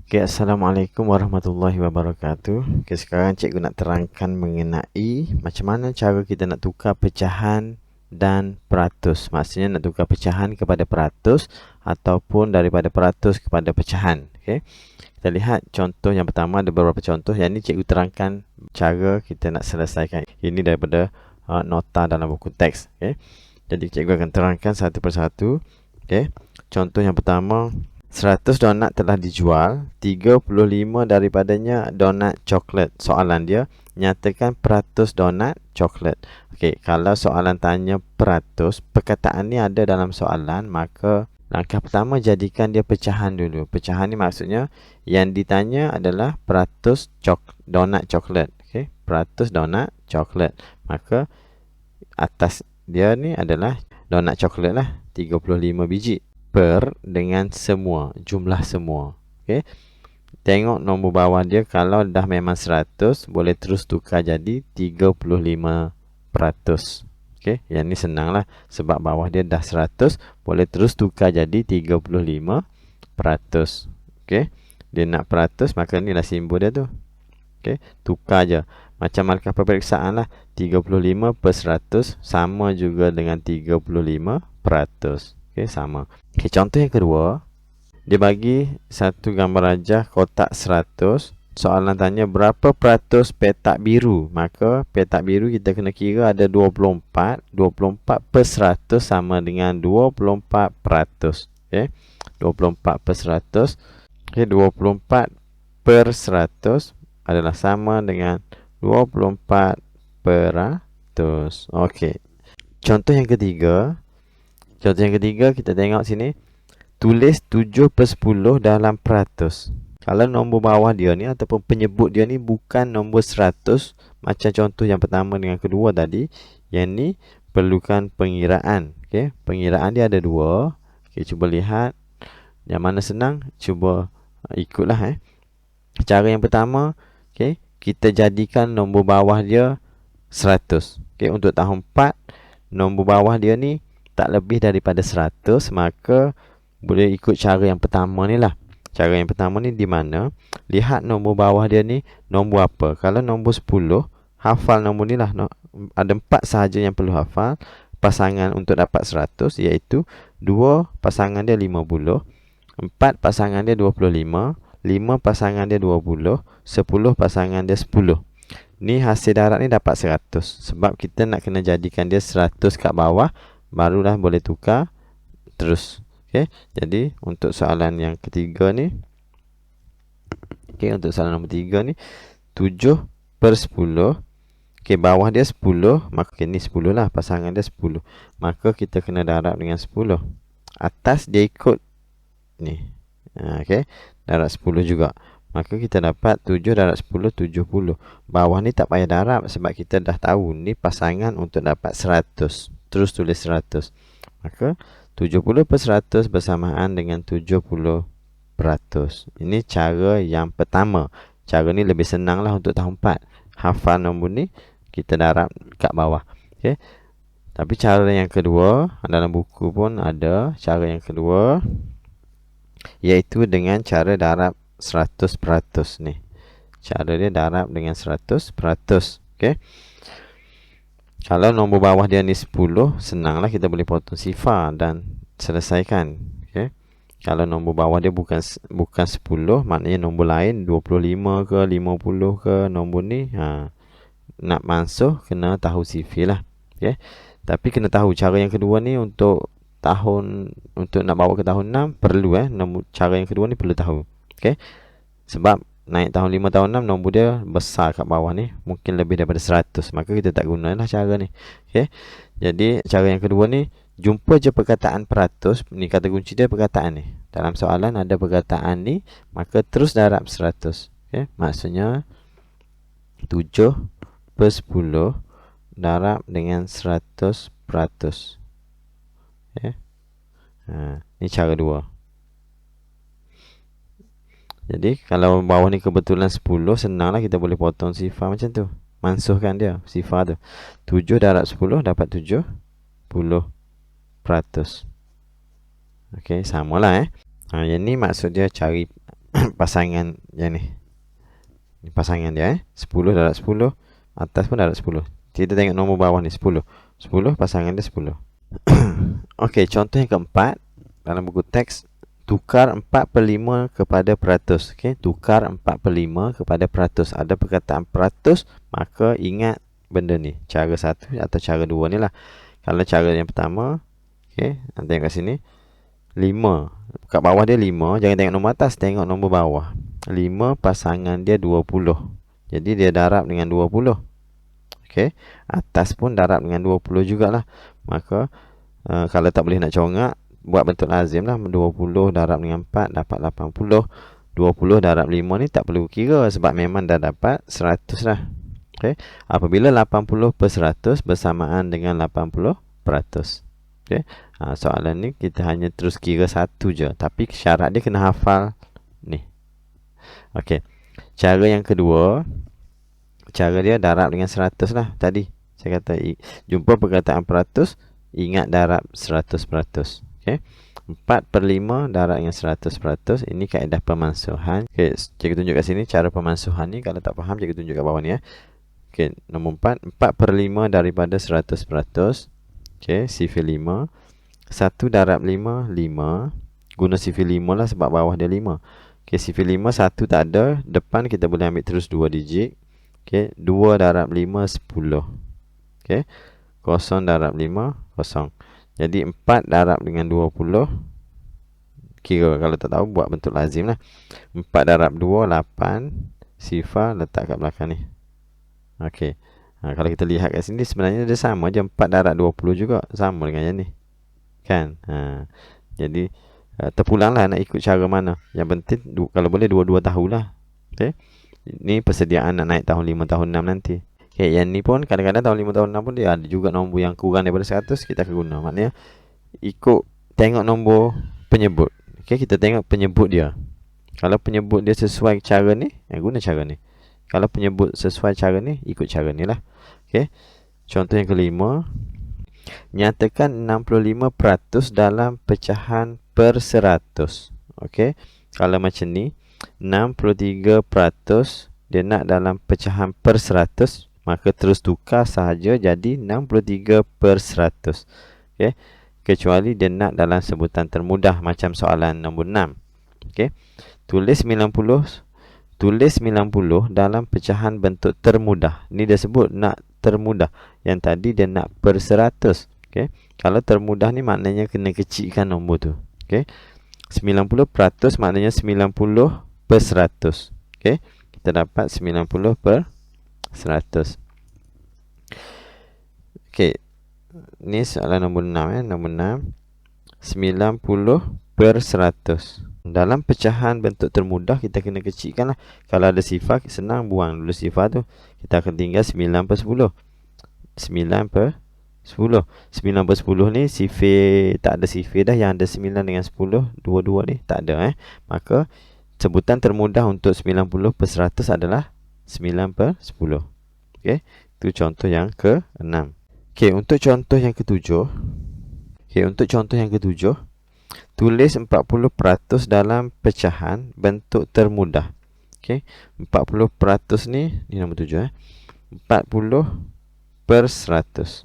Okay, Assalamualaikum warahmatullahi wabarakatuh. Okay, sekarang cikgu nak terangkan mengenai macam mana cara kita nak tukar pecahan dan peratus. Maksudnya nak tukar pecahan kepada peratus ataupun daripada peratus kepada pecahan. Okay. Kita lihat contoh yang pertama, ada beberapa contoh. Yang ini cikgu terangkan cara kita nak selesaikan. Ini daripada nota dalam buku teks. Okay. Jadi cikgu akan terangkan satu persatu. Okay. Contoh yang pertama, 100 donat telah dijual, 35 daripadanya donat coklat. Soalan dia, nyatakan peratus donat coklat. Okey, kalau soalan tanya peratus, perkataan ni ada dalam soalan, maka langkah pertama jadikan dia pecahan dulu. Pecahan ni maksudnya yang ditanya adalah peratus donat coklat. Okey, peratus donat coklat. Maka atas dia ni adalah donat coklat lah, 35 biji. Per dengan semua, jumlah semua. Okay. Tengok nombor bawah dia, kalau dah memang 100, boleh terus tukar jadi 35%. Okay. Yang ni senang lah, sebab bawah dia dah 100, boleh terus tukar jadi 35%. Okay. Dia nak peratus, maka ni lah simbol dia tu. Okay. Tukar je. Macam markah peperiksaan lah, 35 per 100 sama juga dengan 35%. Okay, sama. Okay, contoh yang kedua, dia bagi satu gambar rajah kotak 100. Soalan tanya berapa peratus petak biru. Maka petak biru kita kena kira ada 24. 24 per 100 sama dengan 24%. Okay, 24 per 100. Okay, 24 per 100 adalah sama dengan 24%. Okay. Contoh yang ketiga. Contoh yang ketiga, kita tengok sini. Tulis 7 per 10 dalam peratus. Kalau nombor bawah dia ni ataupun penyebut dia ni bukan nombor 100, macam contoh yang pertama dengan kedua tadi, yang ni perlukan pengiraan. Okay? Pengiraan dia ada dua. Okay, cuba lihat. Yang mana senang, cuba ikutlah. Cara yang pertama, okay, kita jadikan nombor bawah dia 100. Okay, untuk tahun 4, nombor bawah dia ni tak lebih daripada 100, maka boleh ikut cara yang pertama ni lah. Cara yang pertama ni di mana? Lihat nombor bawah dia ni nombor apa. Kalau nombor 10, hafal nombor ni lah. Ada 4 sahaja yang perlu hafal pasangan untuk dapat 100, iaitu 2 pasangan dia 50, 4 pasangan dia 25, 5 pasangan dia 20, 10 pasangan dia 10. Ni hasil darat ni dapat 100. Sebab kita nak kena jadikan dia 100 kat bawah, barulah boleh tukar terus. Okay. Jadi untuk soalan yang ketiga ni, okay, untuk soalan nombor 3 ni, 7 per 10. Okay, bawah dia 10, maka okay, ni 10 lah, pasangan dia 10. Maka kita kena darab dengan 10. Atas dia ikut ni. Okay, darab 10 juga. Maka kita dapat 7 darab 10, 70. Bawah ni tak payah darab sebab kita dah tahu ni pasangan untuk dapat 100. Terus tulis 100. Maka 70 per 100 bersamaan dengan 70%. Ini cara yang pertama. Cara ni lebih senang lah untuk tahun 4. Hafal nombor ni, kita darab kat bawah. Okay. Tapi cara yang kedua, dalam buku pun ada cara yang kedua, iaitu dengan cara darab 100% ni. Cara dia darab dengan 100%. Okay. Kalau nombor bawah dia ni 10, senanglah, kita boleh potong sifar dan selesaikan. Okay. Kalau nombor bawah dia bukan 10, maknanya nombor lain 25 ke 50 ke nombor ni, nak mansuh kena tahu sifir lah. Okay. Tapi kena tahu cara yang kedua ni untuk nak bawa ke tahun 6 perlu cara yang kedua ni perlu tahu. Okay. Sebab naik tahun 5, tahun 6, nombor dia besar kat bawah ni, mungkin lebih daripada 100, maka kita tak gunalah cara ni. Okay. Jadi cara yang kedua ni, jumpa je perkataan peratus. Ni kata kunci dia perkataan ni. Dalam soalan ada perkataan ni, maka terus darab 100. Okay. Maksudnya 7 per 10 darab dengan 100%. Okay. Ni cara dua. Jadi kalau bawah ni kebetulan 10, senanglah, kita boleh potong sifar macam tu. Mansuhkan dia sifar tu. 7 darab 10 dapat 70%. Okey, samalah Yang ni maksud dia cari pasangan yang ni. Ni pasangan dia 10 darab 10, atas pun darab 10. Kita tengok nombor bawah ni 10. 10 pasangan dia 10. Okey, contoh yang keempat dalam buku teks, tukar 4/5 kepada peratus. Okey, tukar 4/5 kepada peratus. Ada perkataan peratus, maka ingat benda ni. Cara satu atau cara dua ni lah. Kalau cara yang pertama, okey, tengok kat sini. 5. Kat bawah dia 5. Jangan tengok nombor atas, tengok nombor bawah. 5 pasangan dia 20. Jadi dia darab dengan 20. Okey, atas pun darab dengan 20 jugalah. Maka kalau tak boleh nak congak, buat bentuk lazim lah. 20 darab dengan 4 dapat 80. 20 darab 5 ni tak perlu kira sebab memang dah dapat 100 lah. Okey, apabila 80 per 100 bersamaan dengan 80%. Okey, soalan ni kita hanya terus kira satu je, tapi syarat dia kena hafal ni. Okey, cara yang kedua, cara dia darab dengan 100 lah. Tadi saya kata jumpa perkataan peratus, ingat darab 100%. Okey, 4/5 darab dengan 100%. Ini kaedah pemansuhan. Okey, cikgu tunjuk kat sini cara pemansuhan ni. Kalau tak faham, cikgu tunjuk kat bawah ni ya. Okey, nombor 4, 4/5 daripada 100%. Okey, sifar 5. 1 darab 5, 5. Guna sifar 5 lah sebab bawah dia 5. Okey, sifar 5, 1 tak ada. Depan kita boleh ambil terus 2 digit. Okey, 2 darab 5, 10. Okey, 0 darab 5, 0. Jadi 4 darab dengan 20. Kira kalau tak tahu buat bentuk lazim lah. 4 darab 2, 8. Sifar letak kat belakang ni. Okey, kalau kita lihat kat sini sebenarnya dia sama je. 4 darab 20 juga sama dengan yang ni kan. Jadi terpulang lah nak ikut cara mana. Yang penting kalau boleh dua-dua tahulah. Okey, ini persediaan nak naik tahun 5, tahun 6 nanti. Okay, yang ni pun kadang-kadang tahun 5, tahun 6 pun dia ada juga nombor yang kurang daripada 100, kita akan guna. Maknanya ikut tengok nombor penyebut. Okay, kita tengok penyebut dia. Kalau penyebut dia sesuai cara ni, guna cara ni. Kalau penyebut sesuai cara ni, ikut cara ni lah. Okay, contoh yang kelima, nyatakan 65% dalam pecahan per 100. Okay, kalau macam ni 63% dia nak dalam pecahan per 100, maka terus tukar sahaja jadi 63/100. Okey, kecuali dia nak dalam sebutan termudah macam soalan nombor 6. Okey, tulis 90 dalam pecahan bentuk termudah. Ni dia sebut nak termudah. Yang tadi dia nak per 100. Okey, kalau termudah ni maknanya kena kecilkan nombor tu. Okey, 90% maknanya 90/100. Okey, kita dapat 90/100. Okey, ni soalan nombor 6 nombor 6. 90/100. Dalam pecahan bentuk termudah kita kena kecilkan lah. Kalau ada sifar senang, buang dulu sifar tu. Kita akan tinggal 9/10. 9/10. 9/10 ni sifar tak ada sifar dah. Yang ada 9 dengan 10, dua-dua ni tak ada Maka sebutan termudah untuk 90/100 adalah 9/10. Okey, itu contoh yang ke-6. Okey, untuk contoh yang ke-7. Tulis 40% dalam pecahan bentuk termudah. Okey, 40% ni nombor 7 40/100.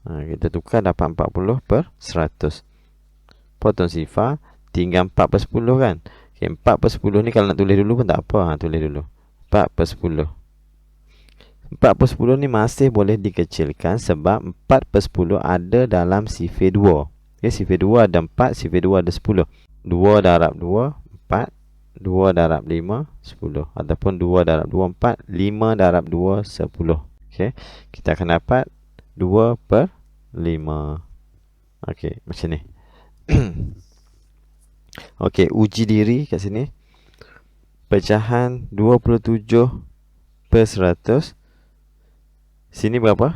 Kita tukar dapat 40/100. Potong sifar, tinggal 4/10 kan. Okey, 4/10 ni kalau nak tulis dulu pun tak apa, tulis dulu 4/10. 4/10 ni masih boleh dikecilkan sebab 4/10 ada dalam sifar 2. Okay, sifar 2 ada 4, sifar 2 ada 10. 2 darab 2, 4. 2 darab 5, 10. Ataupun 2 darab 2, 4. 5 darab 2, 10. Okay, kita akan dapat 2/5. Okay, macam ni. Okay, uji diri kat sini. Pecahan 27/100. Sini berapa?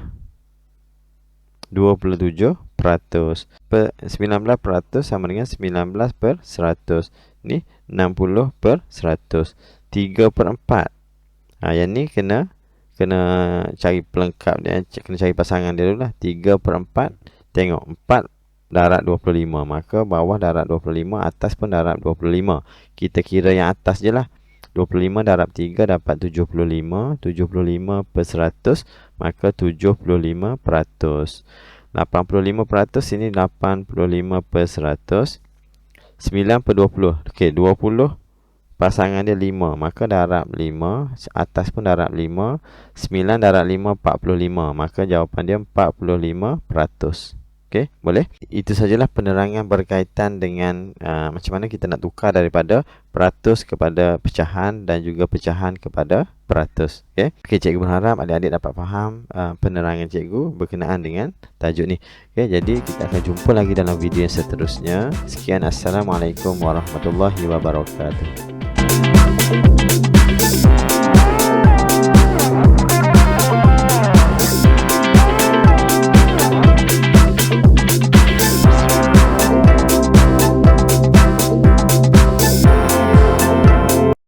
27%. 19% sama dengan 19/100. Ni 60/100. 3/4. Yang ni kena cari pelengkap dia, kena cari pasangan dia dulu lah. 3/4. Tengok 4 darab 25. Maka bawah darab 25, atas pun darab 25. Kita kira yang atas je lah. 25 darab 3 dapat 75. 75 per 100, maka 75%. 85% sini 85 per 100. 9 per 20. Okey, 20 pasangan dia 5, maka darab 5, atas pun darab 5. 9 darab 5 45, maka jawapan dia 45%. Okey, boleh? Itu sajalah penerangan berkaitan dengan macam mana kita nak tukar daripada peratus kepada pecahan dan juga pecahan kepada peratus. Okey, cikgu berharap adik-adik dapat faham penerangan cikgu berkenaan dengan tajuk ni. Okey, jadi kita akan jumpa lagi dalam video yang seterusnya. Sekian, assalamualaikum warahmatullahi wabarakatuh.